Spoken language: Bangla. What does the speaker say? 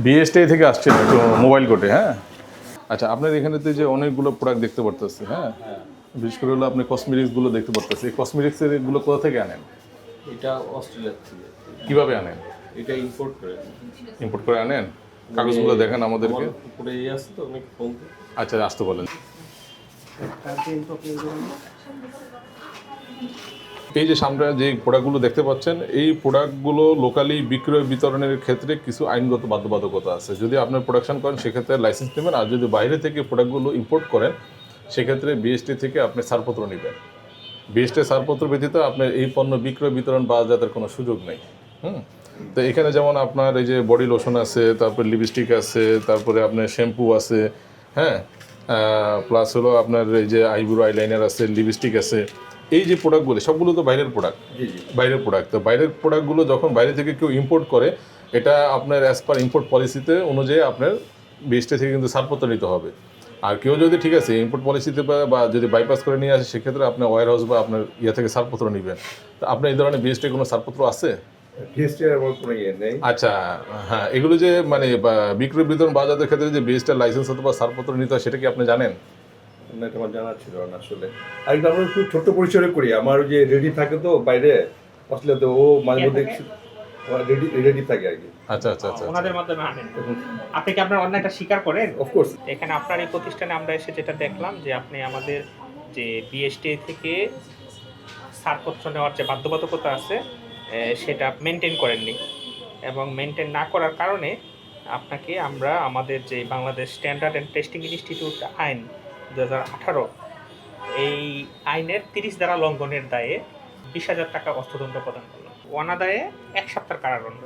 বিএসটি থেকে আসছেন একটু মোবাইল কোর্টে, হ্যাঁ? আচ্ছা, আপনার এখানে তো যে অনেকগুলো প্রোডাক্ট দেখতে পারতেছি, হ্যাঁ? বিশেষ করে হলো আপনি কসমেটিক্সগুলো দেখতে পারতেছি। এই কসমেটিক্সের এগুলো কোথা থেকে আনেন? এটা অস্ট্রেলিয়া থেকে। কিভাবে আনেন? এটা ইম্পোর্ট করে। ইম্পোর্ট করে আনেন? কাগজগুলো দেখান আমাদেরকে। আমার উপরে আছে তো অনেক ফোন। আচ্ছা, আসতে বলেন। এই যে সামনে যে প্রোডাক্টগুলো দেখতে পাচ্ছেন, এই প্রোডাক্টগুলো লোকালি বিক্রয় বিতরণের ক্ষেত্রে কিছু আইনগত বাধ্যবাধকতা আছে। যদি আপনার প্রোডাকশন করেন সেক্ষেত্রে লাইসেন্স নেবেন, আর যদি বাইরে থেকে প্রোডাক্টগুলো ইম্পোর্ট করেন সেক্ষেত্রে বিএসটি থেকে আপনি ছাড়পত্র নেবেন। বিএসটি ছাড়পত্র ব্যতীত আপনার এই পণ্য বিক্রয় বিতরণ বাজারের কোনো সুযোগ নেই। তো এখানে যেমন আপনার এই যে বডি লোশন আছে, তারপরে লিপস্টিক আছে, তারপরে আপনার শ্যাম্পু আছে, হ্যাঁ, প্লাস হলো আপনার এই যে আইব্রো আইলাইনার আছে, লিপস্টিক আছে। এই যে প্রোডাক্টগুলো সবগুলো তো বাইরের প্রোডাক্ট। বাইরের প্রোডাক্ট, তো বাইরের প্রোডাক্টগুলো যখন বাইরে থেকে কেউ ইম্পোর্ট করে, এটা আপনার অ্যাজ পার ইম্পোর্ট পলিসিতে অনুযায়ী আপনার বিএসটি থেকে কিন্তু ছাড়পত্র নিতে হবে। আর কেউ যদি ঠিক আছে ইম্পোর্ট পলিসিতে বা যদি বাইপাস করে নিয়ে আসে সেক্ষেত্রে আপনার ওয়্যার হাউস বা আপনার ইয়ে থেকে ছাড়পত্র নেবেন। তো আপনার এই ধরনের বিএসটি কোনো ছাড়পত্র আছে? আচ্ছা, হ্যাঁ, এগুলো যে মানে বিক্রয় বিতরণ বাজারের ক্ষেত্রে যে বিএসটির লাইসেন্স অথবা ছাড়পত্র নিতে হয় সেটা কি আপনি জানেন? না, এটা আমার জানা ছিল না আসলে। আর এটা আমরা খুব ছোট্ট পরিসরে করি। আমার ওই যে রেডি থাকে তো বাইরে অস্ট্রেলিয়াতে, ও মাঝে মধ্যে রেডি থাকে আর কি। আচ্ছা আচ্ছা আচ্ছা। ওনাদের মাধ্যমে আনেন। আপনি কি আপনার অন্যায়টা স্বীকার করেন? অফকোর্স। এখানে আপনার এই প্রতিষ্ঠানে আমরা এসে যেটা দেখলাম যে আপনি আমাদের যে বিএসটি থেকে ছাড়পত্র নেওয়ার যে বাধ্যবাধকতা আছে সেটা মেনটেন করেননি, এবং মেনটেন না করার কারণে আপনাকে আমরা আমাদের যে Bangladesh standard and testing institute আইন 2018 এই আইনের 30 ধারা লঙ্ঘনের দায়ে 20,000 টাকা অর্থদণ্ড প্রদান করলাম, অনাদায়ে 1 সপ্তাহ কারাদণ্ড।